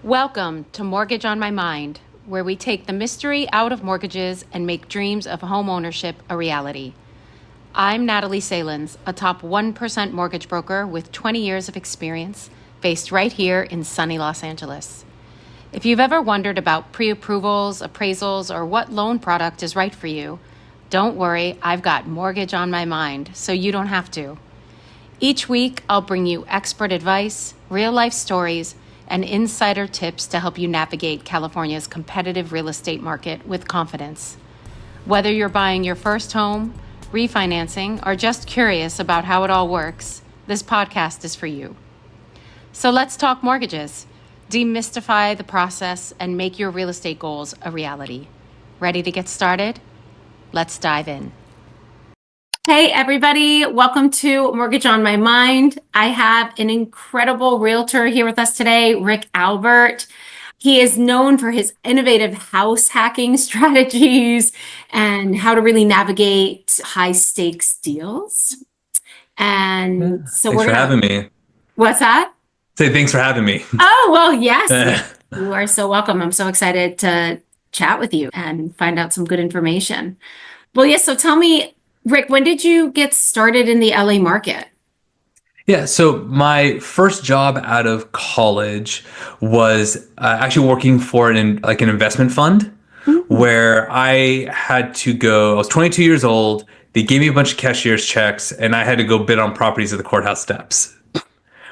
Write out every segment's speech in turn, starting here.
Welcome to Mortgage on My Mind, where we take the mystery out of mortgages and make dreams of home ownership a reality. I'm Natalie Salins, a top 1% mortgage broker with 20 years of experience, based right here in sunny Los Angeles. If you've ever wondered about pre-approvals, appraisals, or what loan product is right for you, don't worry, I've got Mortgage on My Mind, so you don't have to. Each week, I'll bring you expert advice, real-life stories, and insider tips to help you navigate California's competitive real estate market with confidence. Whether you're buying your first home, refinancing, or just curious about how it all works, this podcast is for you. So let's talk mortgages, demystify the process, and make your real estate goals a reality. Ready to get started? Let's dive in. Hey, everybody. Welcome to Mortgage on My Mind. I have an incredible realtor here with us today, Rick Albert. He is known for his innovative house hacking strategies and how to really navigate high stakes deals. And so thanks for having me. What's that? Say thanks for having me. Oh, well, yes. You are so welcome. I'm so excited to chat with you and find out some good information. Well, yes. So tell me, Rick, when did you get started in the LA market? Yeah, so my first job out of college was actually working for an investment fund where I had to go. I was 22 years old. They gave me a bunch of cashier's checks, and I had to go bid on properties at the courthouse steps,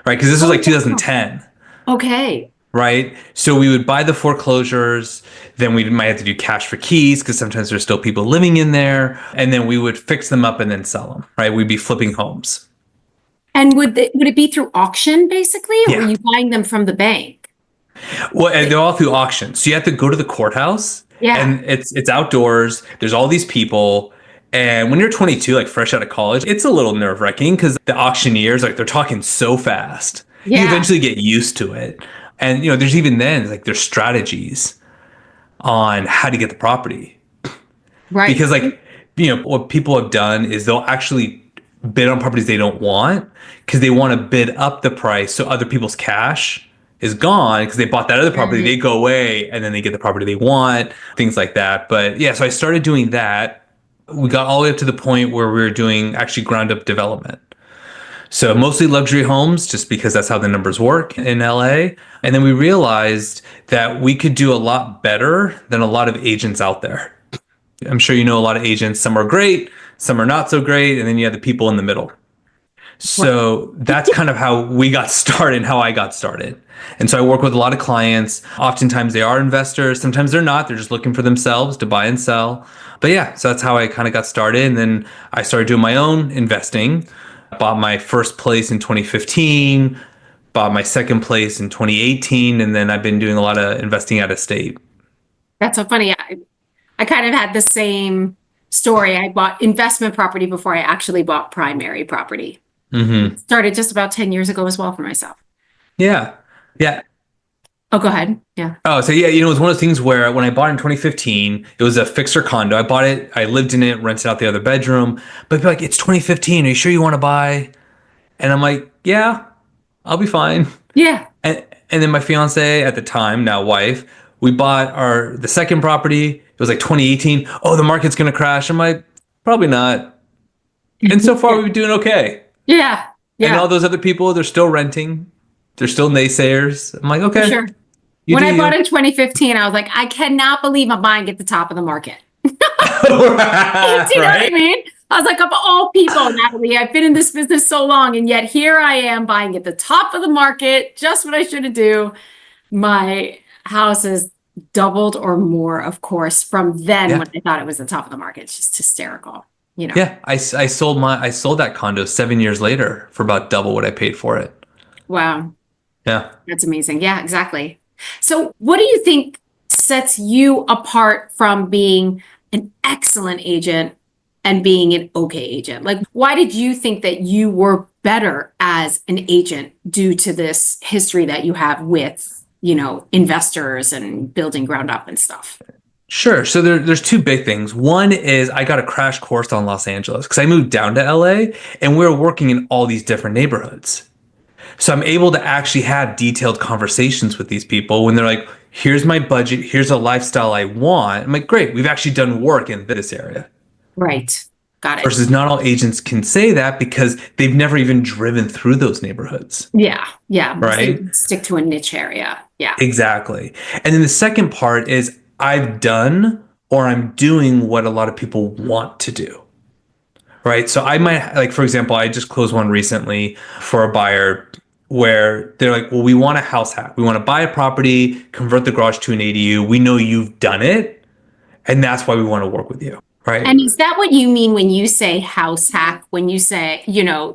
right? Because this was like 2010. Okay. Right. So we would buy the foreclosures, then we might have to do cash for keys because sometimes there's still people living in there. And then we would fix them up and then sell them. Right. We'd be flipping homes. And would it be through auction basically? Or Yeah. were you buying them from the bank? Well, and they're all through auction. So you have to go to the courthouse. Yeah. And it's outdoors. There's all these people. And when you're 22, like fresh out of college, it's a little nerve wracking because the auctioneers, like they're talking so fast. Yeah. You eventually get used to it. And, there's even then, like, there's strategies on how to get the property. Right. Because, what people have done is they'll actually bid on properties they don't want because they want to bid up the price so other people's cash is gone because they bought that other property. They go away and then they get the property they want, things like that. But, yeah, so I started doing that. We got all the way up to the point where we were doing actually ground up development. So mostly luxury homes, just because that's how the numbers work in LA. And then we realized that we could do a lot better than a lot of agents out there. I'm sure you know a lot of agents. Some are great, some are not so great. And then you have the people in the middle. So that's kind of how we got started and how I got started. And so I work with a lot of clients. Oftentimes they are investors. Sometimes they're not. They're just looking for themselves to buy and sell. But yeah, so that's how I kind of got started. And then I started doing my own investing. Bought my first place in 2015, bought my second place in 2018, and then I've been doing a lot of investing out of state. That's so funny. I kind of had the same story. I bought investment property before I actually bought primary property. Mm-hmm. Started just about 10 years ago as well for myself. Yeah. Yeah. Oh, go ahead. Yeah. Oh, so yeah, it was one of those things where when I bought it in 2015, it was a fixer condo. I bought it, I lived in it, rented out the other bedroom, but people are like, it's 2015. Are you sure you want to buy? And I'm like, yeah, I'll be fine. Yeah. And then my fiance at the time, now wife, we bought the second property. It was like 2018. Oh, the market's going to crash. I'm like, probably not. And so far we've been doing okay. Yeah. Yeah. And all those other people, they're still renting. They're still naysayers. I'm like, okay. Sure. When I bought in 2015, I was like, I cannot believe I'm buying at the top of the market. Do you know what I mean? I was like, of all people, Natalie, I've been in this business so long, and yet here I am buying at the top of the market, just what I should do. My house has doubled or more, of course, from then when I thought it was the top of the market. It's just hysterical, Yeah, I sold that condo 7 years later for about double what I paid for it. Wow. Yeah. That's amazing. Yeah, exactly. So what do you think sets you apart from being an excellent agent and being an okay agent? Like, why did you think that you were better as an agent due to this history that you have with, investors and building ground up and stuff? Sure. So there's two big things. One is I got a crash course on Los Angeles because I moved down to LA and we were working in all these different neighborhoods. So I'm able to actually have detailed conversations with these people when they're like, here's my budget, here's a lifestyle I want. I'm like, great, we've actually done work in this area. Right. Got it. Versus not all agents can say that because they've never even driven through those neighborhoods. Yeah. Yeah. Most they Right? stick to a niche area. Yeah. Exactly. And then the second part is I've done or I'm doing what a lot of people want to do. Right. So I might, like, for example, I just closed one recently for a buyer where they're like, well, we want a house hack. We want to buy a property, convert the garage to an ADU. We know you've done it. And that's why we want to work with you. Right. And is that what you mean when you say house hack, when you say,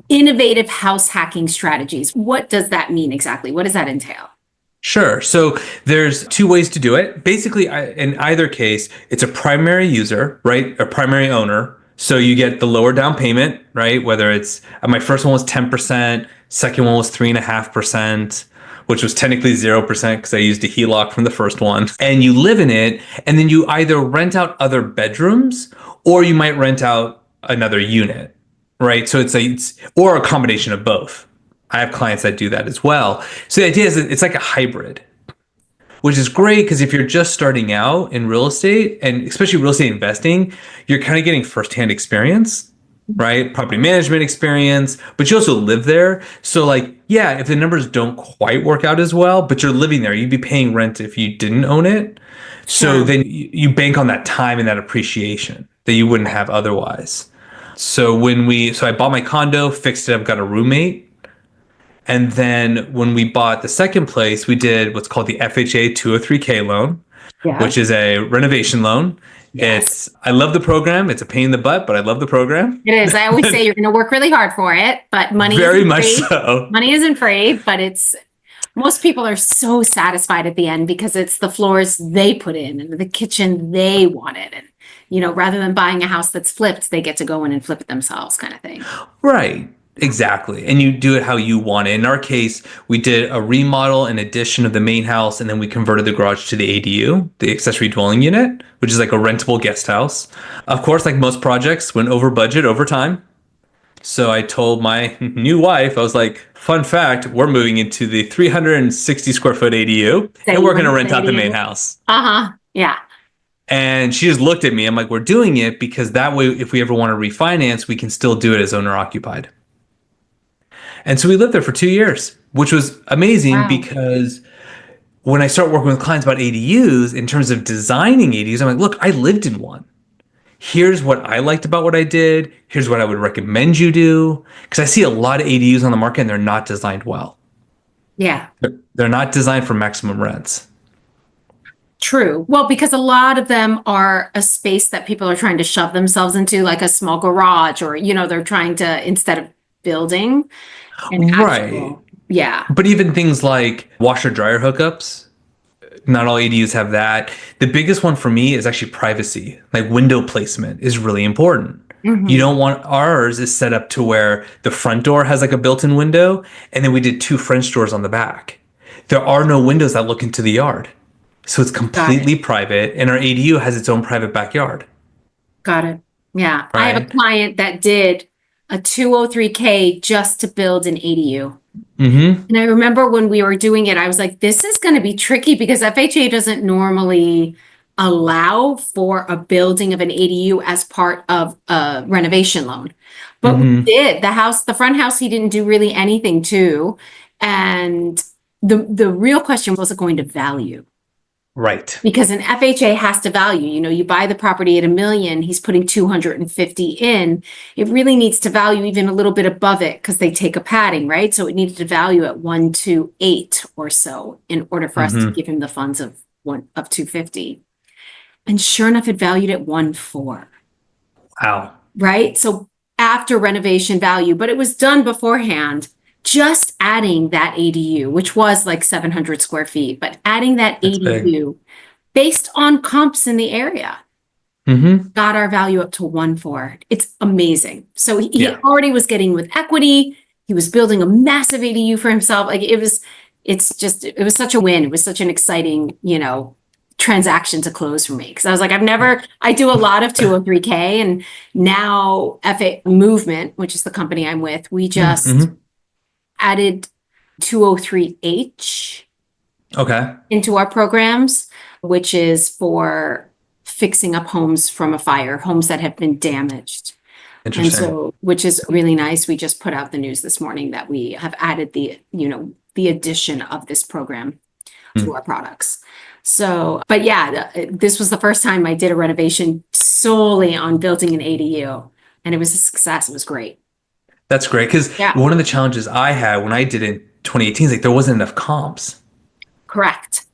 innovative house hacking strategies? What does that mean exactly? What does that entail? Sure. So there's two ways to do it. Basically, in either case, it's a primary user, right? A primary owner. So you get the lower down payment, right? Whether it's my first one was 10%, second one was 3.5%, which was technically 0% because I used a HELOC from the first one. And you live in it, and then you either rent out other bedrooms or you might rent out another unit, right? So or a combination of both. I have clients that do that as well. So the idea is that it's like a hybrid, which is great because if you're just starting out in real estate and especially real estate investing, you're kind of getting firsthand experience, right? Property management experience, but you also live there. So like, yeah, if the numbers don't quite work out as well, but you're living there, you'd be paying rent if you didn't own it. So then you bank on that time and that appreciation that you wouldn't have otherwise. So I bought my condo, fixed it up, got a roommate. And then when we bought the second place, we did what's called the FHA 203K loan, which is a renovation loan. Yes. I love the program. It's a pain in the butt, but I love the program. It is. I always say you're going to work really hard for it, but money Very isn't much free. so. Money isn't free, but most people are so satisfied at the end because it's the floors they put in and the kitchen they wanted. And, rather than buying a house that's flipped, they get to go in and flip it themselves kind of thing. Right. Exactly. And you do it how you want it. In our case, we did a remodel and addition of the main house, and then we converted the garage to the ADU, the accessory dwelling unit, which is like a rentable guest house. Of course, like most projects, went over budget over time. So I told my new wife, I was like, fun fact, we're moving into the 360 square foot ADU, and we're going to rent out the main house. Yeah. And she just looked at me. I'm like, we're doing it because that way, if we ever want to refinance, we can still do it as owner occupied. And so we lived there for 2 years, which was amazing because when I start working with clients about ADUs, in terms of designing ADUs, I'm like, look, I lived in one. Here's what I liked about what I did. Here's what I would recommend you do. Because I see a lot of ADUs on the market and they're not designed well. Yeah. They're not designed for maximum rents. True. Well, because a lot of them are a space that people are trying to shove themselves into, like a small garage, or, they're trying to, instead of building. Right. Yeah. But even things like washer dryer hookups, not all ADUs have that. The biggest one for me is actually privacy. Like window placement is really important. Mm-hmm. You don't want ours is set up to where the front door has like a built-in window, and then we did 2 French doors on the back. There are no windows that look into the yard. So it's completely private, and our ADU has its own private backyard. Got it. Yeah. Right. I have a client that did a 203K just to build an ADU. Mm-hmm. And I remember when we were doing it, I was like, this is going to be tricky because FHA doesn't normally allow for a building of an ADU as part of a renovation loan. But we did. The front house, he didn't do really anything to. And the real question was it going to value? Right. Because an FHA has to value, you buy the property at $1 million, he's putting 250 in. It really needs to value even a little bit above it because they take a padding, right? So it needed to value at 128 or so in order for us to give him the funds of 250. And sure enough, it valued at 1.4. Wow. Right? So after renovation value, but it was done beforehand. Just adding that ADU, which was like 700 square feet, but adding that ADU based on comps in the area got our value up to 1.4. It's amazing. So he already was getting with equity. He was building a massive ADU for himself. Like it was such a win. It was such an exciting, transaction to close for me. Cause I was like, I do a lot of 203K, and now FA Movement, which is the company I'm with, we just added 203H Okay. into our programs, which is for fixing up homes from a fire, homes that have been damaged. And Interesting. so, which is really nice. We just put out the news this morning that we have added the addition of this program to Hmm. our products. So, but yeah, this was the first time I did a renovation solely on building an ADU, and it was a success. It was great. That's great. Because Yeah, one of the challenges I had when I did it in 2018 is like there wasn't enough comps. correct.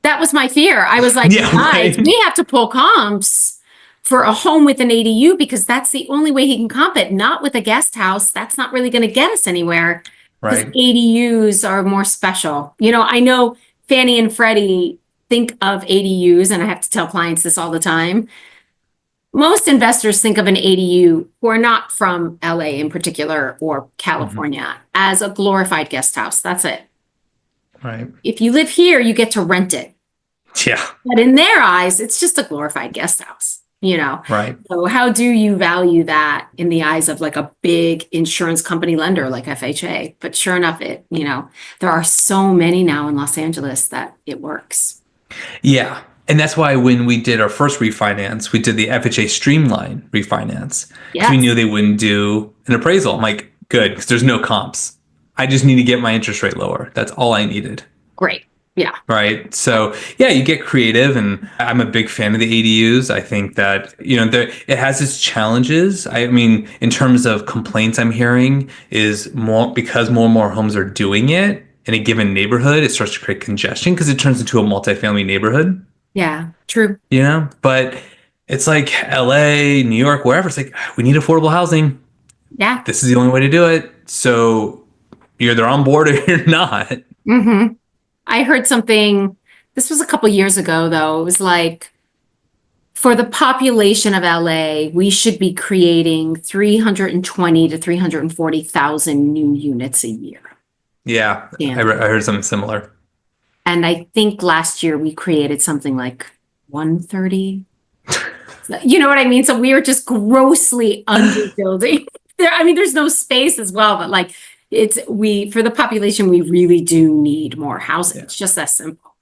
That was my fear. I was like, Yeah, guys, right. we have to pull comps for a home with an ADU because that's the only way he can comp it, not with a guest house. That's not really going to get us anywhere because Right. ADUs are more special. I know Fannie and Freddie think of ADUs, and I have to tell clients this all the time. Most investors think of an ADU who are not from LA in particular or Hmm. California as a glorified guest house. That's it. Right. If you live here, you get to rent it. Yeah. But in their eyes, it's just a glorified guest house. Right. So how do you value that in the eyes of like a big insurance company lender like FHA? But sure enough, there are so many now in Los Angeles that it works. Yeah. And that's why when we did our first refinance, we did the FHA Streamline refinance because we Yes, knew they wouldn't do an appraisal. I'm like, good, because there's no comps. I just need to get my interest rate lower. That's all I needed. great. Yeah. Right. So yeah, you get creative, and I'm a big fan of the ADUs. I think that, it has its challenges. I mean, in terms of complaints I'm hearing is more because more and more homes are doing it in a given neighborhood, it starts to create congestion because it turns into a multifamily neighborhood, Yeah, true. but it's like LA, New York, wherever. It's like we need affordable housing. Yeah. This is the only way to do it. So you're either on board or you're not. hmm I heard something, this was a couple years ago though. It was like for the population of LA, we should be creating 320 to 340,000 new units a year. Yeah, Yeah. I heard something similar. And I think last year we created something like 130. You know what I mean? So we were just grossly underbuilding. There's no space as well, but like for the population, we really do need more housing. Yeah. It's just that simple.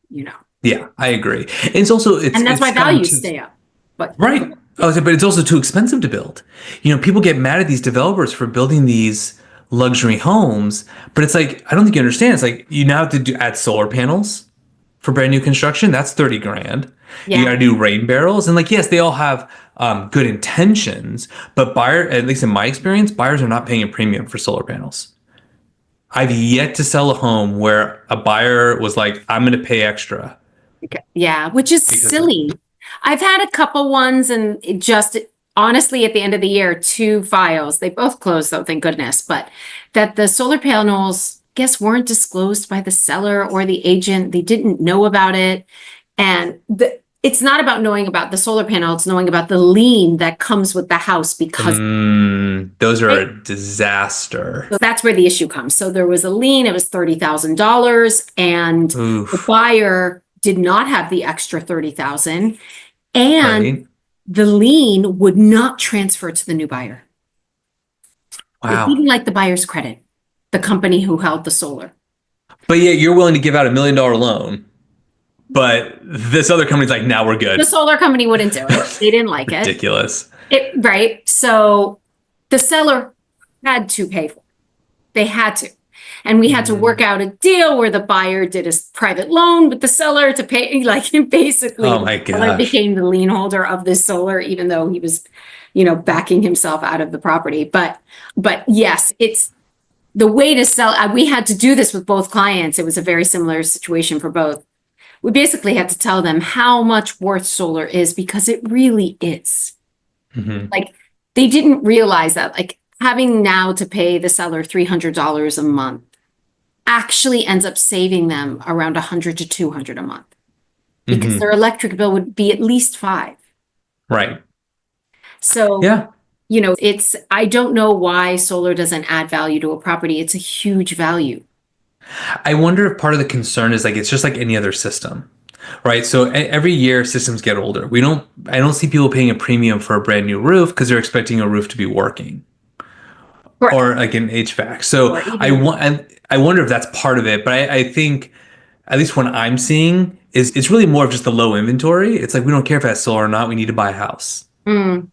Yeah, I agree. And it's also And that's why it's gotten values to stay up. But right. But it's also too expensive to build. People get mad at these developers for building these luxury homes, but it's like I don't think you understand. It's like you now have to add solar panels for brand new construction. That's 30 grand. You got yeah, to do rain barrels, and like yes, they all have good intentions, but at least in my experience, buyers are not paying a premium for solar panels. I've yet to sell a home where a buyer was like, "I'm going to pay extra." yeah, which is Because of, silly. I've had a couple ones and it just honestly at the end of the year, two files. They both closed though, thank goodness. But that the solar panels, guess, weren't disclosed by the seller or the agent. They didn't know about it. And it's not about knowing about the solar panel, it's knowing about the lien that comes with the house because those are right? a disaster. So that's where the issue comes. So there was a lien, it was $30,000, and the Oof. buyer did not have the extra 30,000, and Right. the lien would not transfer to the new buyer. They Wow. didn't like the buyer's credit, the company who held the solar. But yet you're willing to give out $1 million loan, but this other company's like, now we're The good. solar company wouldn't do it. They didn't like it. Ridiculous. Right. So the seller had to pay for it. They had to. And we had to work out a deal where the buyer did a private loan with the seller to pay, like basically Oh my the seller gosh. became the lien holder of this solar, even though he was, backing himself out of the property. But yes, it's the way to sell. We had to do this with both clients. It was a very similar situation for both. We basically had to tell them how much worth solar is because it really is. Hmm. Like they didn't realize that, like having now to pay the seller $300 a month actually ends up saving them around 100 to 200 a month because Hmm. their electric bill would be at least five. Right. So, Yeah. I don't know why solar doesn't add value to a property. It's a huge value. I wonder if part of the concern is like it's just like any other system, right? So every year systems get older. I don't see people paying a premium for a brand new roof because they're expecting a roof to be working. Correct. or like an HVAC. So Or even, I wonder if that's part of it, but I think at least what I'm seeing is it's really more of just the low inventory. It's like we don't care if it has solar or not. We need to buy a house. mm,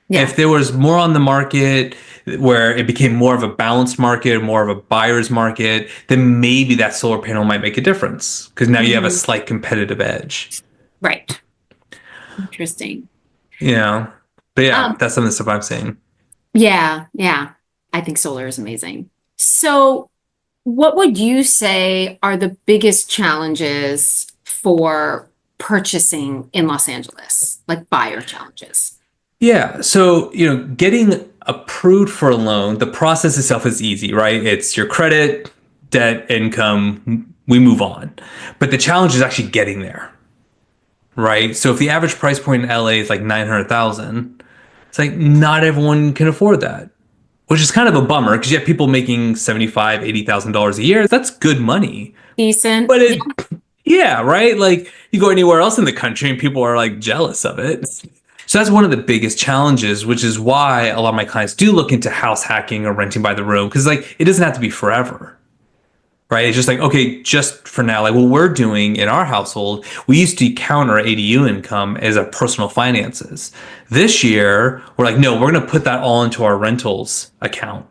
yeah. If there was more on the market where it became more of a balanced market, more of a buyer's market, then maybe that solar panel might make a difference because now you have a Mhm. slight competitive edge. Right. Interesting. You know? But yeah, Um, that's some of the stuff I'm seeing. yeah, yeah. I think solar is amazing. So, what would you say are the biggest challenges for purchasing in Los Angeles, like buyer challenges? Yeah. So, getting approved for a loan, the process itself is easy, right? It's your credit, debt, income, we move on. But the challenge is actually getting there, right? So if the average price point in LA is like 900,000, it's like not everyone can afford that, which is kind of a bummer because you have people making 75, $80,000 a year. That's good money. Decent. But Yeah, yeah, right? Like you go anywhere else in the country and people are like jealous of it. So that's one of the biggest challenges, which is why a lot of my clients do look into house hacking or renting by the room because like it doesn't have to be forever. Right? It's just like, okay, just for now, like what we're doing in our household, we used to count our ADU income as our personal finances. This year, we're like, no, we're going to put that all into our rentals account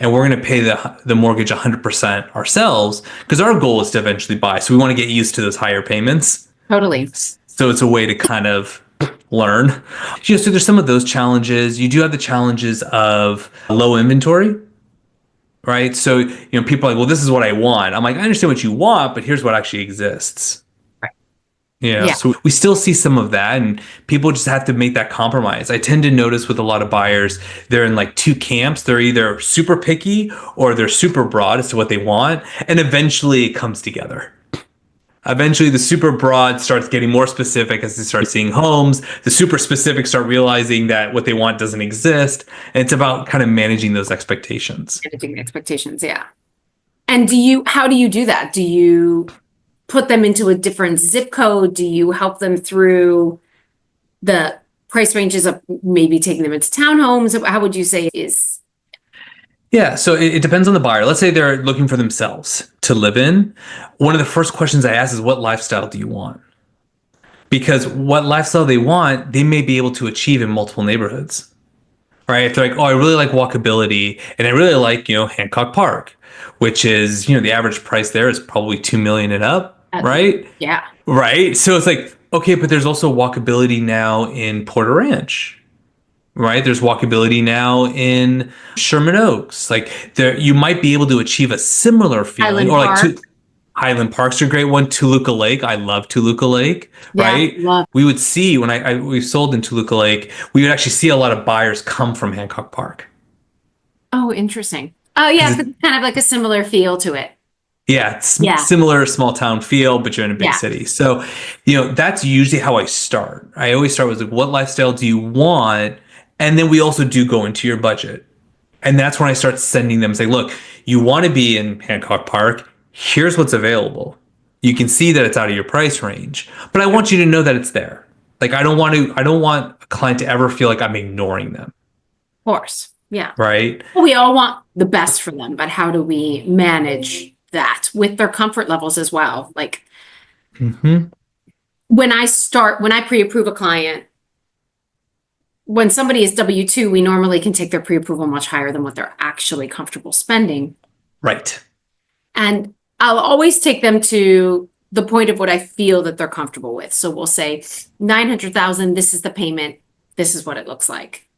and we're going to pay the mortgage 100% ourselves because our goal is to eventually buy. So we want to get used to those higher payments. totally. So it's a way to kind of learn. So there's some of those challenges. You do have the challenges of low inventory, right? So, people are like, well, this is what I want. I'm like, I understand what you want, but here's what actually exists. Right. Yeah. Yeah. So we still see some of that and people just have to make that compromise. I tend to notice with a lot of buyers, they're in like two camps. They're either super picky or they're super broad as to what they want. And eventually it comes together. Eventually, the super broad starts getting more specific as they start seeing homes. The super specific start realizing that what they want doesn't exist. And it's about kind of managing those expectations. Managing expectations. Yeah. And how do you do that? Do you put them into a different zip code? Do you help them through the price ranges of maybe taking them into townhomes? How would you say is? Yeah, so it depends on the buyer. Let's say they're looking for themselves to live in. One of the first questions I ask is, what lifestyle do you want? Because what lifestyle they want, they may be able to achieve in multiple neighborhoods, right? If they're like, oh, I really like walkability and I really like, Hancock Park, which is, the average price there is probably 2 million and up, right? Yeah. Right. So it's like, okay, but there's also walkability now in Porter Ranch, right? There's walkability now in Sherman Oaks. Like there, you might be able to achieve a similar feeling, Highland or like Park. Highland Park's a great one. Toluca Lake, I love Toluca Lake, Yeah. right? Love. We would see when we sold in Toluca Lake, we would actually see a lot of buyers come from Hancock Park Oh, interesting. Oh, yeah. because 'Cause it's kind of like a similar feel to it. yeah, it's Yeah. similar small town feel, but you're in a big Yeah. city. So, that's usually how I start. I always start with like, what lifestyle do you want? And then we also do go into your budget. And that's when I start sending them, say, look, you want to be in Hancock Park. Here's what's available. You can see that it's out of your price range, but I want you to know that it's there. Like, I don't want a client to ever feel like I'm ignoring them. Of course. Yeah. Right. Well, we all want the best for them, but how do we manage that with their comfort levels as well? Like Mm-hmm. when I pre-approve a client, when somebody is W-2, we normally can take their pre-approval much higher than what they're actually comfortable spending. Right. And I'll always take them to the point of what I feel that they're comfortable with. So we'll say 900,000, this is the payment, this is what it looks like.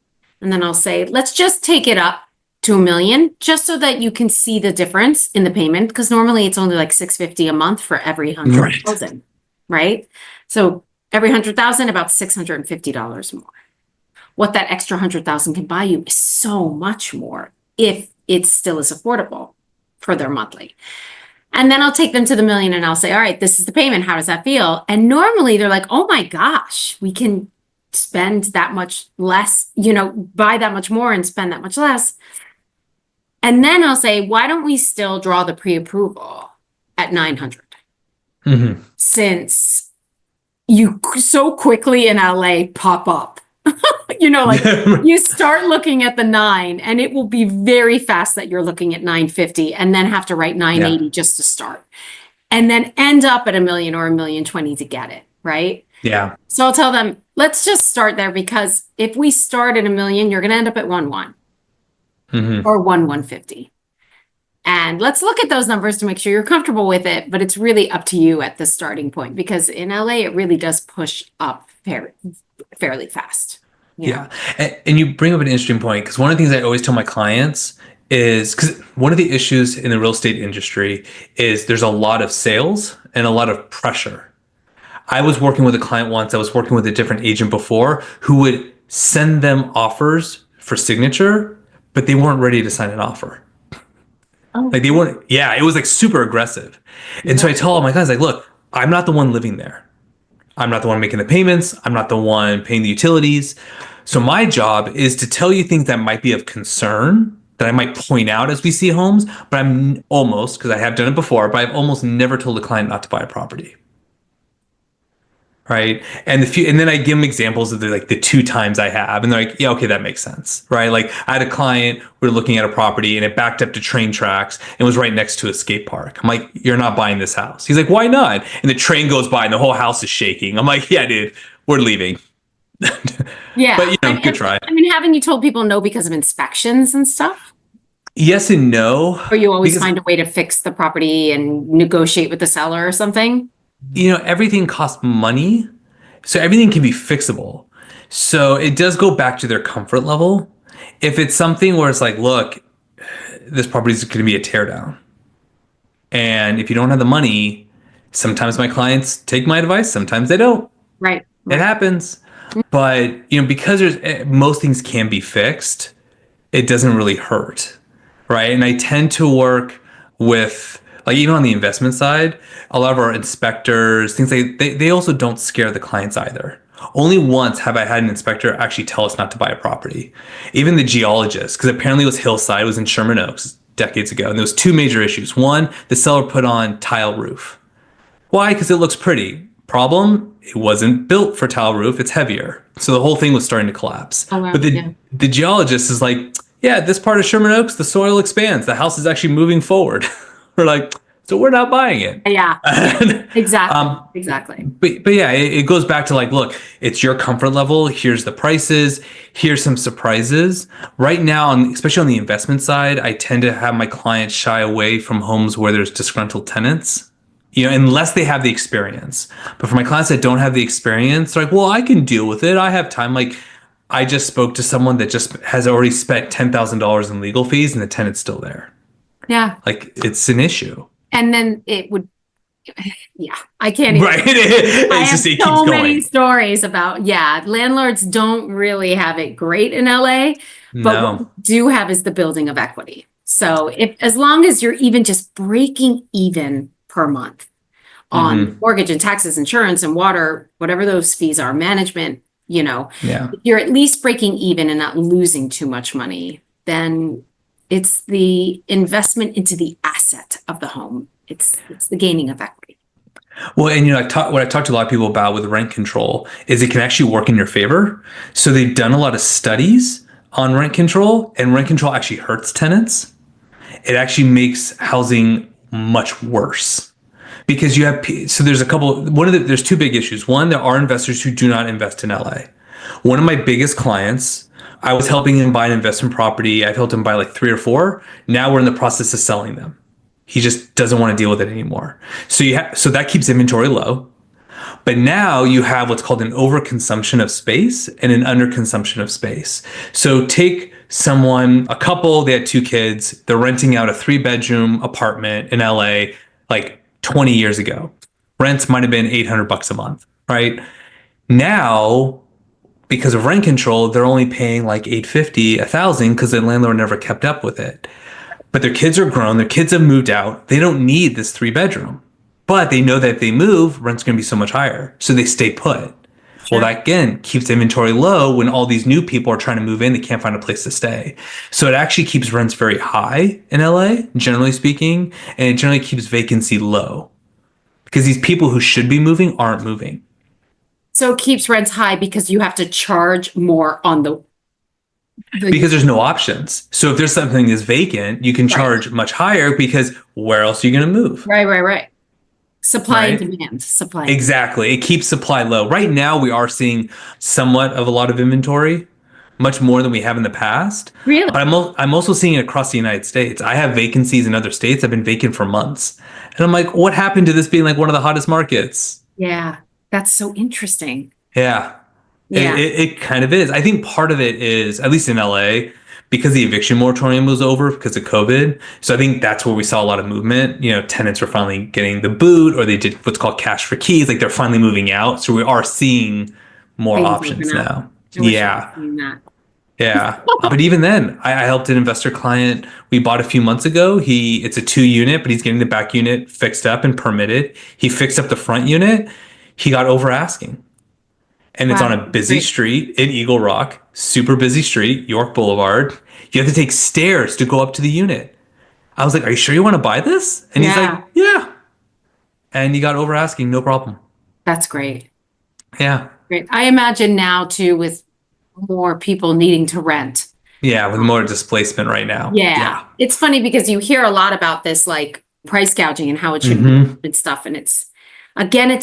And then I'll say, let's just take it up to 1 million, just so that you can see the difference in the payment, because normally it's only like 650 a month for every 100,000, right? So every 100,000, about $650 more. What that extra 100,000 can buy you is so much more if it still is affordable for their monthly. And then I'll take them to the 1 million and I'll say, all right, this is the payment. How does that feel? And normally they're like, oh my gosh, we can spend that much less, buy that much more and spend that much less. And then I'll say, why don't we still draw the pre-approval at 900? Mm-hmm. Since you so quickly in LA pop up. Like you start looking at the 9 and it will be very fast that you're looking at 950 and then have to write 980 just to start. And then end up at $1 million or $1,020,000 to get it, right? Yeah. So I'll tell them, let's just start there, because if we start at $1 million, you're going to end up at 1.1 or 1.150. And let's look at those numbers to make sure you're comfortable with it. But it's really up to you at the starting point, because in LA, it really does push up fairly fast. Yeah. And you bring up an interesting point, because one of the things I always tell my clients is, because one of the issues in the real estate industry is there's a lot of sales and a lot of pressure. I was working with a client once, I was working with a different agent before, who would send them offers for signature, but they weren't ready to sign an offer. Oh. Like they weren't, it was like super aggressive. And so I tell all my guys, like, look, I'm not the one living there. I'm not the one making the payments. I'm not the one paying the utilities. So my job is to tell you things that might be of concern, that I might point out as we see homes, but I'm almost, because I have done it before, but I've almost never told a client not to buy a property. Right. And then I give them examples of the 2 times I have, and they're like, yeah, okay, that makes sense. Right. Like I had a client, we were looking at a property and it backed up to train tracks and was right next to a skate park. I'm like, you're not buying this house. He's like, why not? And the train goes by and the whole house is shaking. I'm like, yeah, dude, we're leaving. Yeah. But good try. I mean, haven't you told people no because of inspections and stuff? Yes and no. Or you always find a way to fix the property and negotiate with the seller or something? Everything costs money, so everything can be fixable. So it does go back to their comfort level. If it's something where it's like, look, this property is going to be a teardown, and if you don't have the money, sometimes my clients take my advice, sometimes they don't. Right. It happens. But, because most things can be fixed, it doesn't really hurt. Right. And I tend to work with, like, even on the investment side, a lot of our inspectors, things like they also don't scare the clients either. Only once have I had an inspector actually tell us not to buy a property. Even the geologist, because apparently it was Hillside, it was in Sherman Oaks decades ago. And there was 2 major issues. One, the seller put on tile roof. Why? Because it looks pretty. Problem, it wasn't built for tile roof. It's heavier. So the whole thing was starting to collapse. Oh, wow. But the geologist is like, yeah, this part of Sherman Oaks, the soil expands. The house is actually moving forward. We're like, so we're not buying it. Yeah, exactly. Exactly. But yeah, it goes back to like, look, it's your comfort level. Here's the prices. Here's some surprises. Right now, especially on the investment side, I tend to have my clients shy away from homes where there's disgruntled tenants, unless they have the experience. But for my clients that don't have the experience, they're like, well, I can deal with it. I have time. Like, I just spoke to someone that just has already spent $10,000 in legal fees and the tenant's still there. Yeah. Like, it's an issue. And then it would, I can't even. Right. I have so many stories about, landlords don't really have it great in LA, but what we do have is the building of equity. So as long as you're even just breaking even per month on mortgage and taxes, insurance and water, whatever those fees are, management, you're at least breaking even and not losing too much money, then it's the investment into the asset of the home. It's the gaining of equity. Well, and what I talked to a lot of people about with rent control is it can actually work in your favor. So they've done a lot of studies on rent control, and rent control actually hurts tenants. It actually makes housing much worse because there's 2 big issues. One, there are investors who do not invest in LA. One of my biggest clients, I was helping him buy an investment property. I've helped him buy like 3 or 4. Now we're in the process of selling them. He just doesn't want to deal with it anymore. So that keeps inventory low. But now you have what's called an overconsumption of space and an underconsumption of space. So take a couple, they had 2 kids. They're renting out a 3-bedroom apartment in LA like 20 years ago. Rents might have been $800 a month, right? Now, because of rent control, they're only paying like $850, $1,000 because the landlord never kept up with it. But their kids are grown. Their kids have moved out. They don't need this 3-bedroom. But they know that if they move, rent's going to be so much higher. So they stay put. Sure. Well, that, again, keeps inventory low when all these new people are trying to move in. They can't find a place to stay. So it actually keeps rents very high in LA, generally speaking. And it generally keeps vacancy low. Because these people who should be moving aren't moving. So it keeps rents high because you have to charge more on the because there's no options. So if there's something that's vacant, you can right, charge much higher because where else are you going to move? right. Supply and Right? demand, supply and demand. Exactly. It keeps supply low. Right now, we are seeing somewhat of a lot of inventory, much more than we have in the past. Really? But I'm also seeing it across the United States. I have vacancies in other states that have been vacant for months. And I'm like, what happened to this being like one of the hottest markets? Yeah, that's so interesting. Yeah, Yeah. it kind of is. I think part of it is, at least in LA, because the eviction moratorium was over because of COVID. So I think that's where we saw a lot of movement. Tenants were finally getting the boot, or they did what's called cash for keys. Like they're finally moving out. So we are seeing more Things open options up. now. I wish I had Yeah. seen that. Yeah. But even then, I helped an investor client we bought a few months ago. It's a 2 unit, but he's getting the back unit fixed up and permitted. He fixed up the front unit. He got over asking. And it's on Wow. a busy Great. street in Eagle Rock, super busy street, York Boulevard. You have to take stairs to go up to the unit. I was like, are you sure you want to buy this? And he's Yeah, like, yeah. And he got over asking, no problem. that's great. Yeah. Great. I imagine now too, with more people needing to rent. Yeah. With more displacement right now. Yeah. Yeah. It's funny because you hear a lot about this, like price gouging and how it should Mm-hmm. be and stuff. And it's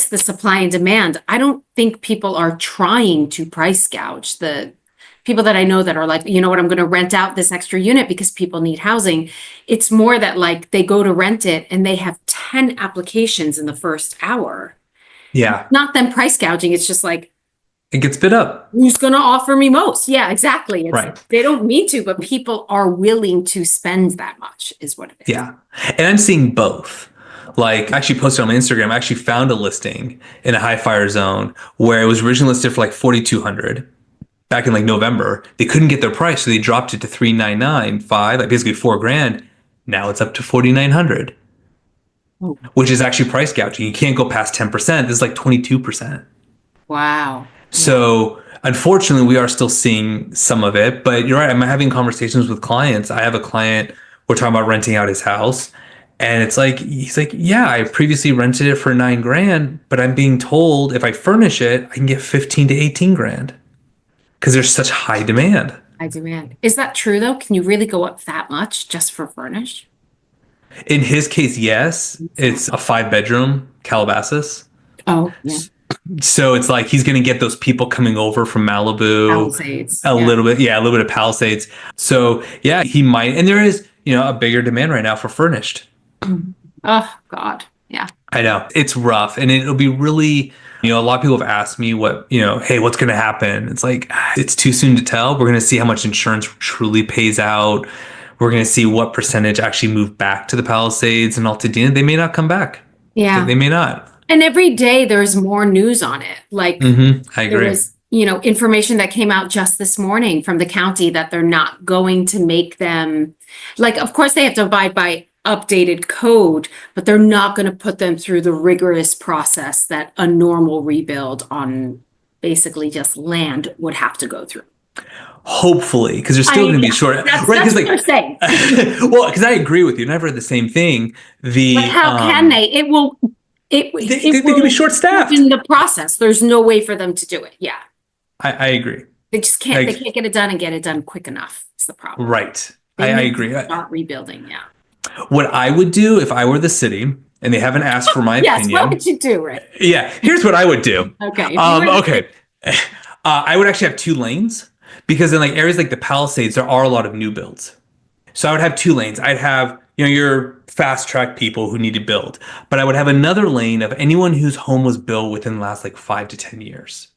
the supply and demand. I don't think people are trying to price gouge. The people that I know that are like, you know what, I'm going to rent out this extra unit because people need housing. It's more that like they go to rent it and they have 10 applications in the first hour. Yeah. Not them price gouging. It's just like, It gets bid up. who's going to offer me most? Yeah, exactly. Right. They don't mean to, but people are willing to spend that much is what it is. Yeah. And I'm seeing both. Like, I actually posted on my Instagram, I actually found a listing in a high fire zone where it was originally listed for like 4,200 back in like November. They couldn't get their price, so they dropped it to 3,995, like basically $4,000. Now it's up to 4,900, Oh, which is actually price gouging. You can't go past 10%. This is like 22%. wow. So unfortunately, we are still seeing some of it, but you're right. I'm having conversations with clients. I have a client, we're talking about renting out his house. And it's like, he's like, yeah, I previously rented it for $9,000, but I'm being told if I furnish it, I can get 15 to 18 grand because there's such high demand. I demand. Is that true though? Can you really go up that much just for furnish? In his case, yes, it's a 5-bedroom Calabasas. Oh, yeah. So it's like he's going to get those people coming over from Malibu, Palisades. a little bit of Palisades. So yeah, he might, and there is, a bigger demand right now for furnished. Oh, God. Yeah. I know it's rough, and it'll be really, a lot of people have asked me hey, what's going to happen? It's like, it's too soon to tell. We're going to see how much insurance truly pays out. We're going to see what percentage actually move back to the Palisades and Altadena. They may not come back. Yeah. They may not. And every day there's more news on it. Like I there agree. was, information that came out just this morning from the county that they're not going to make them, like, of course they have to abide by updated code, but they're not going to put them through the rigorous process that a normal rebuild on basically just land would have to go through. Hopefully, because there's still going to be short, That's right? what they're saying. Well, because I agree with you, and I've read the same thing. But how can they? It will. They can be short-staffed in the process. There's no way for them to do it. Yeah, I agree. they just can't. They can't get it done and get it done quick enough. It's the problem. Right. They I need agree. to start rebuilding. Yeah. What I would do if I were the city and they haven't asked for my Yes. opinion. What would you do, Rick? Yeah. Here's what I would do. Okay. Okay. I would actually have 2 lanes because in like areas like the Palisades, there are a lot of new builds. So I would have 2 lanes. I'd have, your fast track people who need to build, but I would have another lane of anyone whose home was built within the last like 5 to 10 years.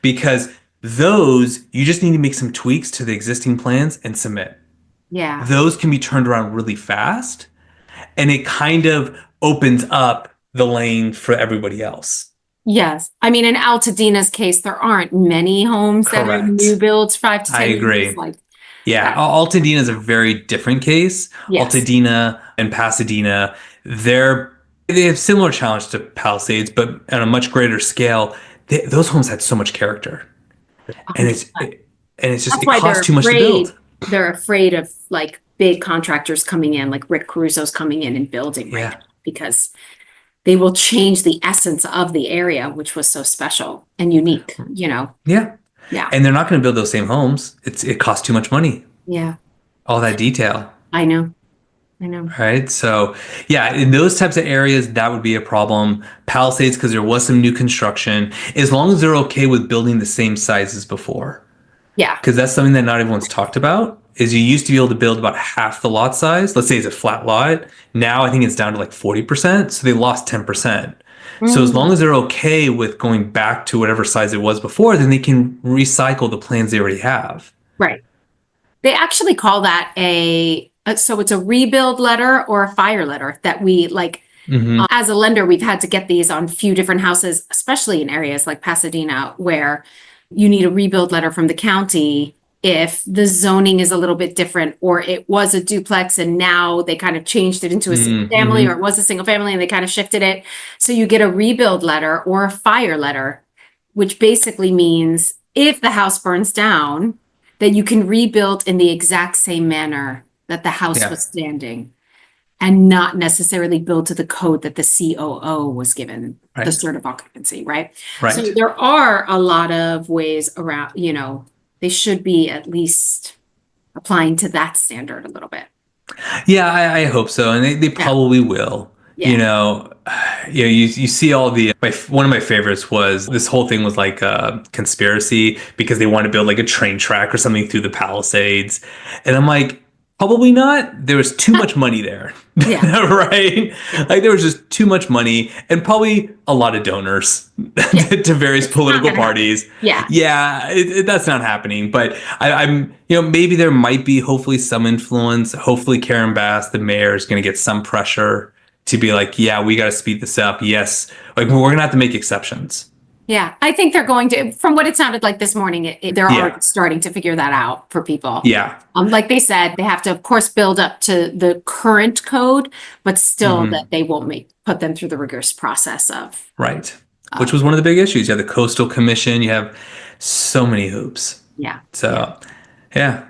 Because those, you just need to make some tweaks to the existing plans and submit. Yeah. Those can be turned around really fast, and it kind of opens up the lane for everybody else. Yes. I mean, in Altadena's case, there aren't many homes that are Correct. new builds 5 to 10 I agree. years. Like, Yeah, Altadena is a very different case. Yes. Altadena and Pasadena, they have similar challenge to Palisades, but on a much greater scale. Those homes had so much character, and it's just, it costs too much to build. They're afraid of like big contractors coming in, like Rick Caruso's coming in and building right now because they will change the essence of the area, which was so special and unique, Yeah. Yeah. And they're not going to build those same homes. It costs too much money. Yeah. All that detail. I know. I know. Right. So, yeah, in those types of areas, that would be a problem. Palisades, because there was some new construction, as long as they're okay with building the same size as before. Yeah. Because that's something that not everyone's talked about, is you used to be able to build about half the lot size. Let's say it's a flat lot. Now I think it's down to like 40%. So they lost 10%. So as long as they're okay with going back to whatever size it was before, then they can recycle the plans they already have. Right. They actually call that so it's a rebuild letter or a fire letter that we like. As a lender, we've had to get these on a few different houses, especially in areas like Pasadena, where you need a rebuild letter from the county if the zoning is a little bit different, or it was a duplex and now they kind of changed it into a single family, or it was a single family and they kind of shifted it. So you get a rebuild letter or a fire letter, which basically means if the house burns down, that you can rebuild in the exact same manner that the house was standing, and not necessarily build to the code that the COO was given, the cert of occupancy, right? Right. So there are a lot of ways around, they should be at least applying to that standard a little bit. Yeah, I hope so. And they probably will. Yeah. You see all one of my favorites was this whole thing was like a conspiracy because they want to build like a train track or something through the Palisades. And I'm like, probably not. There was too much money there. Yeah. Right? Like there was just too much money and probably a lot of donors to various political parties. Yeah. Yeah, that's not happening. But I'm maybe there might be hopefully some influence. Hopefully Karen Bass, the mayor, is going to get some pressure to be like, yeah, we got to speed this up. Yes. Like we're going to have to make exceptions. Yeah, I think they're going to, from what it sounded like this morning, they're already starting to figure that out for people. Yeah. Like they said, they have to, of course, build up to the current code, but still that they won't put them through the rigorous process of. Right. Which was one of the big issues. You have the Coastal Commission. You have so many hoops. Yeah. So, yeah.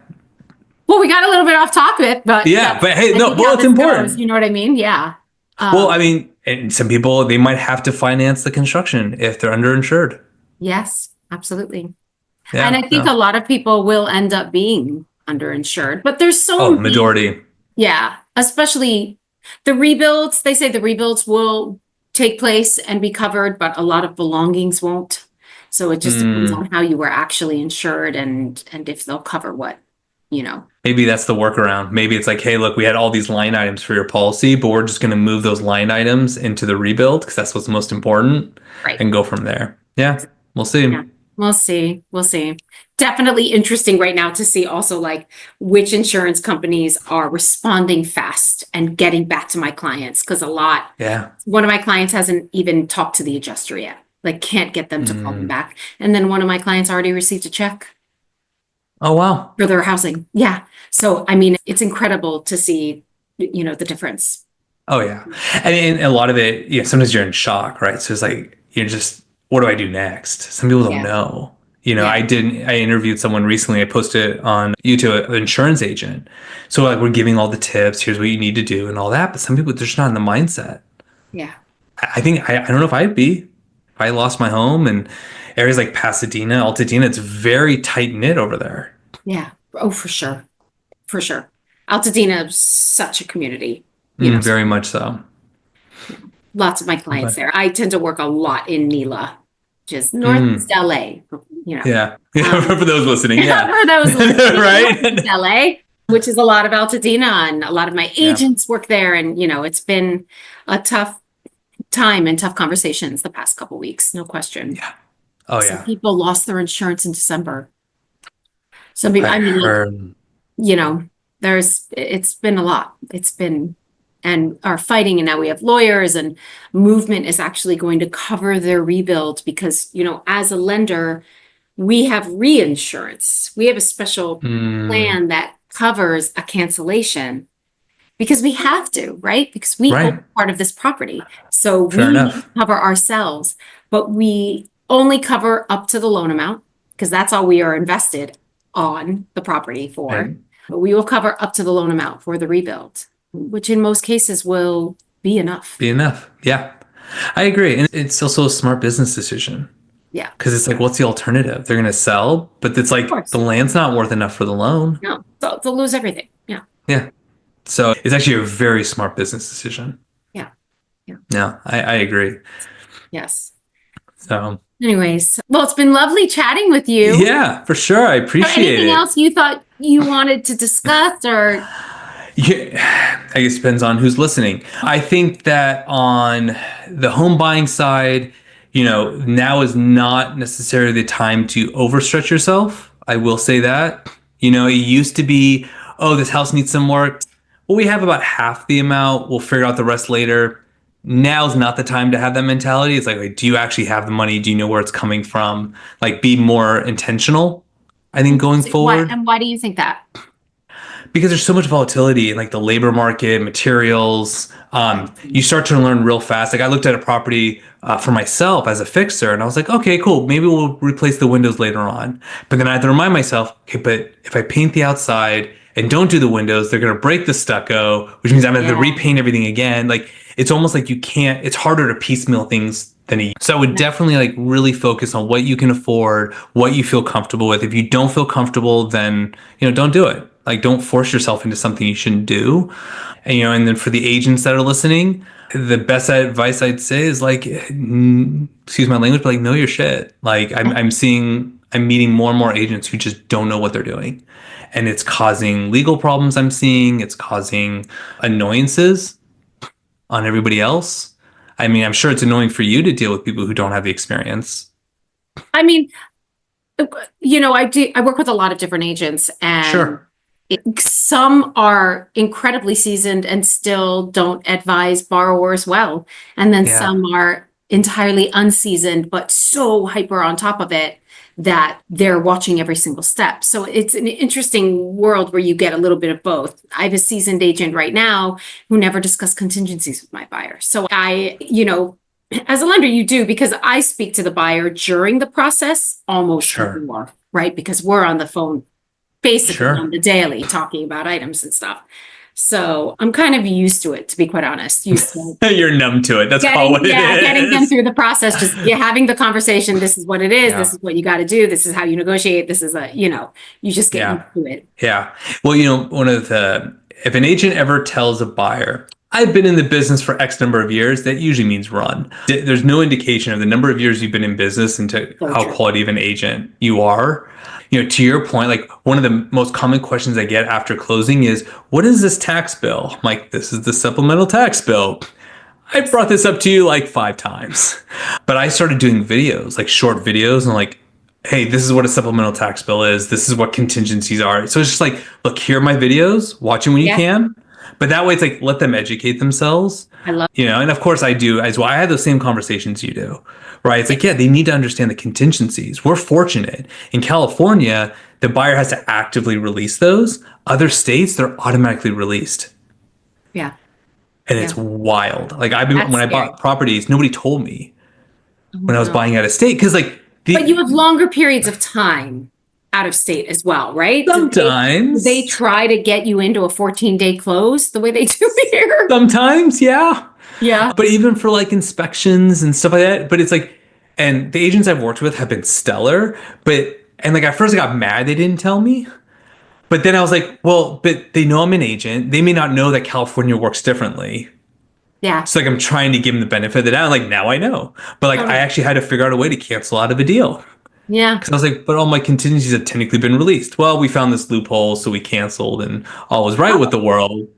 Well, we got a little bit off topic, but. Yeah, but hey, no, well, it's important. Goes, you know what I mean? Yeah. Well, I mean, and some people, they might have to finance the construction if they're underinsured. Yes, absolutely. Yeah, and I think a lot of people will end up being underinsured, but there's so many. Majority. Yeah, especially the rebuilds. They say the rebuilds will take place and be covered, but a lot of belongings won't. So it just depends on how you were actually insured and if they'll cover what, Maybe that's the workaround. Maybe it's like, hey, look, we had all these line items for your policy, but we're just going to move those line items into the rebuild because that's what's most important, and go from there. Yeah, we'll see. Yeah, we'll see. We'll see. Definitely interesting right now to see also like which insurance companies are responding fast and getting back to my clients, because one of my clients hasn't even talked to the adjuster yet. Like can't get them to call them back. And then one of my clients already received a check. Oh, wow. For their housing. Yeah. So, I mean, it's incredible to see, the difference. Oh, yeah. And a lot of it, sometimes you're in shock, right? So it's like, what do I do next? Some people don't know. I interviewed someone recently. I posted on YouTube, an insurance agent. So like we're giving all the tips. Here's what you need to do and all that. But some people, they're just not in the mindset. Yeah. I think, I don't know if I'd be. If I lost my home and areas like Pasadena, Altadena, it's very tight knit over there. Yeah. Oh, for sure. For sure. Altadena is such a community. Very much so. Lots of my clients there. I tend to work a lot in Nila, which is Northeast LA. Yeah. For those listening. Yeah. For those listening. Right. Northeast LA, which is a lot of Altadena, and a lot of my agents work there. And, it's been a tough time and tough conversations the past couple of weeks. No question. Yeah. Oh, yeah. Some people lost their insurance in December. Some people, it's been a lot. It's been, and are fighting, and now we have lawyers, and movement is actually going to cover their rebuild because, as a lender, we have reinsurance. We have a special plan that covers a cancellation because we have to, right? Because we own part of this property. So we cover ourselves, but we only cover up to the loan amount because that's all we are invested on the property for. Right. But we will cover up to the loan amount for the rebuild, which in most cases will be enough. Yeah. I agree. And it's also a smart business decision Yeah, because it's like, what's the alternative? They're going to sell, but it's of like the course. land's not worth enough for the loan. No, they'll lose everything. Yeah, Yeah. So it's actually a very smart business decision. yeah, yeah. Yeah, I agree. Yes. So Anyways, well, it's been lovely chatting with you. yeah, for sure. I Or appreciate anything it. else you thought you wanted to discuss or Yeah, I guess it depends on who's listening. I think that on the home buying side, now is not necessarily the time to overstretch yourself. I will say that. It used to be, oh, this house needs some work. Well, we have about half the amount. We'll figure out the rest later. Now's not the time to have that mentality. It's like, do you actually have the money? Do you know where it's coming from? Like, be more intentional, I think, going what? forward. And why do you think that? Because there's so much volatility in like the labor market, materials. You start to learn real fast. Like I looked at a property for myself as a fixer, and I was like, okay, cool. Maybe we'll replace the windows later on. But then I had to remind myself, okay, but if I paint the outside and don't do the windows, they're gonna break the stucco, which means I'm gonna have to Yeah. repaint everything again. Like it's almost like you can't. It's harder to piecemeal things than a. So I would definitely like really focus on what you can afford, what you feel comfortable with. If you don't feel comfortable, then don't do it. Like, don't force yourself into something you shouldn't do. And then for the agents that are listening, the best advice I'd say is like, excuse my language, but like, know your shit. Like, I'm meeting more and more agents who just don't know what they're doing. And it's causing legal problems I'm seeing. It's causing annoyances on everybody else. I mean, I'm sure it's annoying for you to deal with people who don't have the experience. I mean, I work with a lot of different agents and Sure. some are incredibly seasoned and still don't advise borrowers well. And then Yeah. some are entirely unseasoned, but so hyper on top of it that they're watching every single step. So it's an interesting world where you get a little bit of both. I have a seasoned agent right now who never discuss contingencies with my buyer. So as a lender, you do because I speak to the buyer during the process almost Sure. more, right? Because we're on the phone basically Sure. on the daily talking about items and stuff. So I'm kind of used to it, to be quite honest. Used to You're numb to it. That's all it is. getting them through the process, just having the conversation. This is what it is. Yeah. This is what you got to do. This is how you negotiate. This is you just get Yeah. used to it. Yeah. Well, if an agent ever tells a buyer, I've been in the business for X number of years, that usually means run. There's no indication of the number of years you've been in business into how true. quality of an agent you are. To your point, like one of the most common questions I get after closing is, what is this tax bill? I'm like, this is the supplemental tax bill. I brought this up to you like 5 times, but I started doing videos, like short videos, and like, hey, this is what a supplemental tax bill is. This is what contingencies are. So it's just like, look, here are my videos, watch them when you can. But that way it's like, let them educate themselves. I love And of course I do as well. I have those same conversations you do, right? It's like, yeah, they need to understand the contingencies. We're fortunate. In California, the buyer has to actively release those. Other states, they're automatically released. Yeah. And it's wild. Like when I scary. bought properties, nobody told me when I was buying out of state. Cause like, But you have longer periods of time out of state as well, right? Sometimes. Do they try to get you into a 14-day close the way they do here? Sometimes, yeah. Yeah. But even for like inspections and stuff like that, but it's like, and the agents I've worked with have been stellar, and like at first I got mad they didn't tell me. But then I was like, well, but they know I'm an agent. They may not know that California works differently. Yeah. So like I'm trying to give them the benefit of the doubt. Like now I know. But like I actually had to figure out a way to cancel out of a deal. Yeah. Because I was like, but all my contingencies have technically been released. Well, we found this loophole, so we canceled and all was right with the world.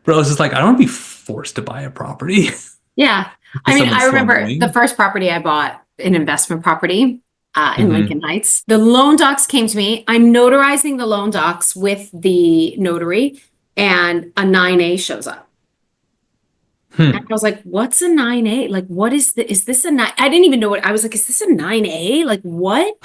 But I was just like, I don't want to be forced to buy a property. Yeah. I mean, Someone's I remember annoying. the first property I bought, an investment property in Mhm. Lincoln Heights. The loan docs came to me. I'm notarizing the loan docs with the notary, and a 9A shows up. And I was like, what's a 9A? Like, what is this a 9? I didn't even know what I was like, is this a 9A? Like, what?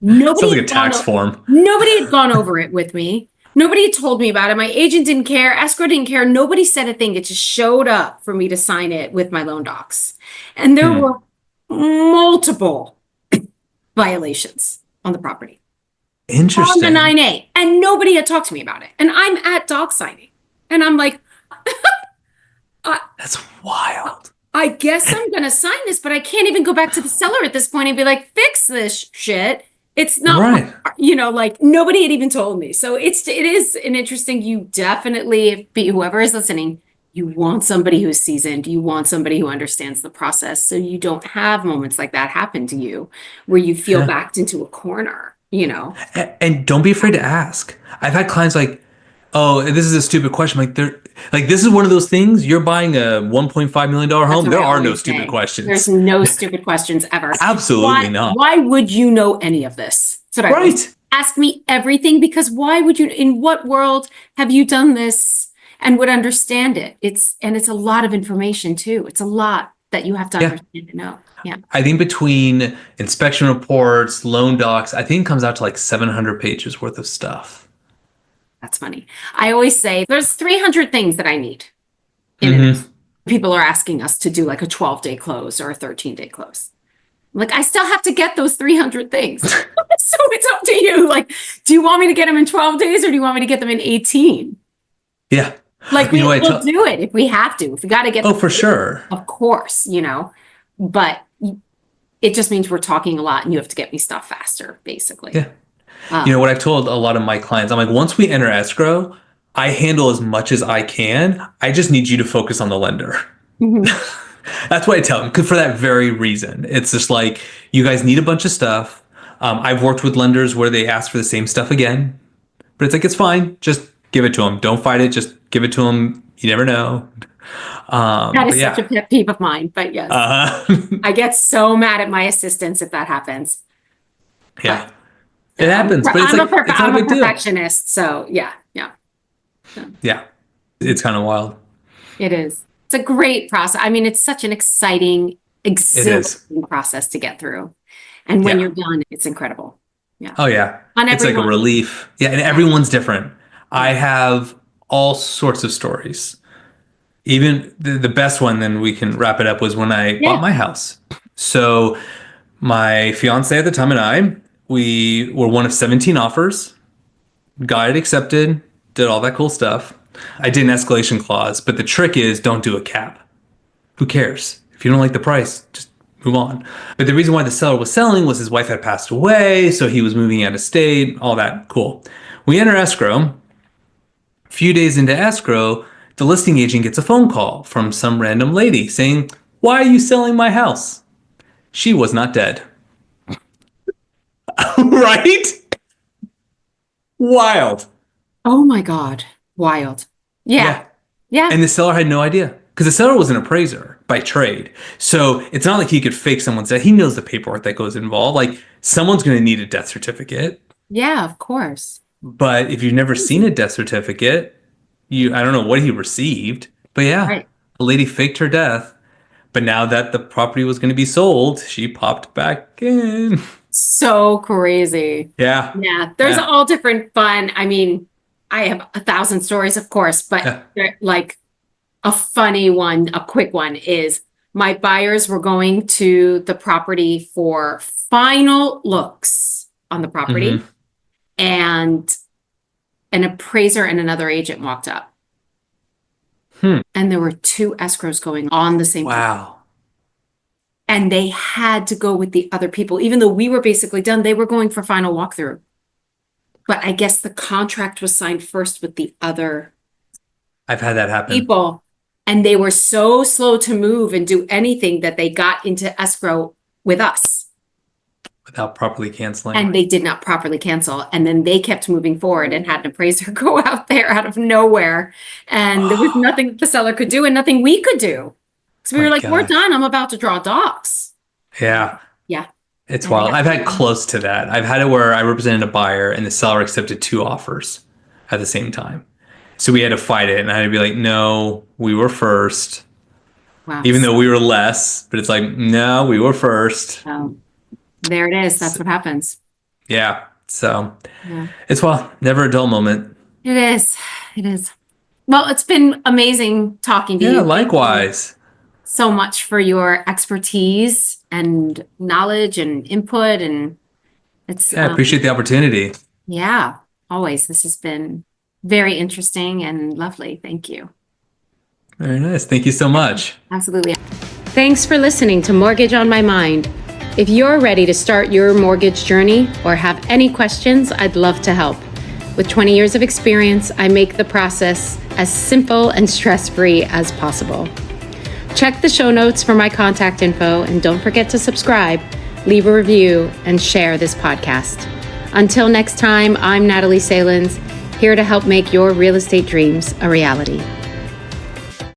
Nobody Sounds like a had gone tax form. Nobody had gone over it with me. Nobody had told me about it. My agent didn't care. Escrow didn't care. Nobody said a thing. It just showed up for me to sign it with my loan docs. And there were multiple violations on the property. Interesting. On the 9A. And nobody had talked to me about it. And I'm at doc signing. And I'm like, That's wild. I guess I'm going to sign this, but I can't even go back to the seller at this point and be like, fix this shit. It's not, Right. like nobody had even told me. So it is an interesting, you definitely, whoever is listening, you want somebody who's seasoned. You want somebody who understands the process. So you don't have moments like that happen to you where you feel backed into a corner, And don't be afraid to ask. I've had clients like, oh, this is a stupid question. This is one of those things. You're buying a $1.5 million home. There are no stupid questions. There's no stupid questions ever. Absolutely not. Why would you know any of this? That's what I Right. Ask me everything, because why would you, in what world have you done this and would understand it? It's a lot of information too. It's a lot that you have to understand to know. Yeah. I think between inspection reports, loan docs, I think it comes out to like 700 pages worth of stuff. That's funny. I always say there's 300 things that I need. People are asking us to do like a 12-day close or a 13-day close. Like, I still have to get those 300 things. So it's up to you. Like, do you want me to get them in 12 days or do you want me to get them in 18? Yeah. Like, we'll do it if we have to. If we got to get them. Oh, for sure. Of course, but it just means we're talking a lot and you have to get me stuff faster, basically. Yeah. What I've told a lot of my clients, I'm like, once we enter escrow, I handle as much as I can. I just need you to focus on the lender. That's what I tell them, because for that very reason. It's just like, you guys need a bunch of stuff. I've worked with lenders where they ask for the same stuff again, but it's like, it's fine. Just give it to them. Don't fight it. Just give it to them. You never know. That is such a pet peeve of mine, but yes. I get so mad at my assistants if that happens. Yeah. It happens, but it's like, it's not a big deal. I'm a perfectionist, so yeah. Yeah, it's kind of wild. It is. It's a great process. I mean, it's such an exciting, exhilarating process to get through. And when you're done, it's incredible. Yeah. Oh, yeah. It's like a relief. Yeah, and everyone's different. I have all sorts of stories. Even the best one, then we can wrap it up, was when I bought my house. So my fiance at the time and we were one of 17 offers. Got it accepted, did all that cool stuff. I did an escalation clause, but the trick is, don't do a cap. Who cares? If you don't like the price, just move on. But the reason why the seller was selling was his wife had passed away, so he was moving out of state, all that. Cool. We enter escrow. A few days into escrow, the listing agent gets a phone call from some random lady saying, "Why are you selling my house?" She was not dead. Right? Wild. Oh my God. Wild. Yeah. And the seller had no idea, because the seller was an appraiser by trade. So it's not like he could fake someone's death. He knows the paperwork that goes involved. Like, someone's going to need a death certificate. Yeah, of course. But if you've never seen a death certificate, I don't know what he received. But a lady faked her death. But now that the property was going to be sold, she popped back in. So crazy. Yeah. Yeah. There's all different fun. I mean, I have 1,000 stories, of course, but like a funny one, a quick one is my buyers were going to the property for final looks on the property, and an appraiser and another agent walked up. And there were 2 escrows going on the same time. And they had to go with the other people. Even though we were basically done, they were going for final walkthrough. But I guess the contract was signed first with the other I've had that happen. people. And they were so slow to move and do anything that they got into escrow with us. Without properly canceling. And they did not properly cancel. And then they kept moving forward and had an appraiser go out there out of nowhere. And there was nothing that the seller could do and nothing we could do. So we were like, we're done. I'm about to draw docs. Yeah. Yeah. It's wild. I've had close to that. I've had it where I represented a buyer and the seller accepted 2 offers at the same time. So we had to fight it. And I had to be like, no, we were first. Wow. Even though we were less. But it's like, no, we were first. There it is. That's what happens. Yeah. So it's never a dull moment. It is. It is. Well, it's been amazing talking to you. Yeah, likewise. So much for your expertise and knowledge and input. And it's I appreciate the opportunity. Yeah, always. This has been very interesting and lovely. Thank you. Very nice. Thank you so much. Absolutely. Thanks for listening to Mortgage on My Mind. If you're ready to start your mortgage journey or have any questions, I'd love to help. With 20 years of experience, I make the process as simple and stress-free as possible. Check the show notes for my contact info, and don't forget to subscribe, leave a review, and share this podcast. Until next time, I'm Natalie Salins, here to help make your real estate dreams a reality.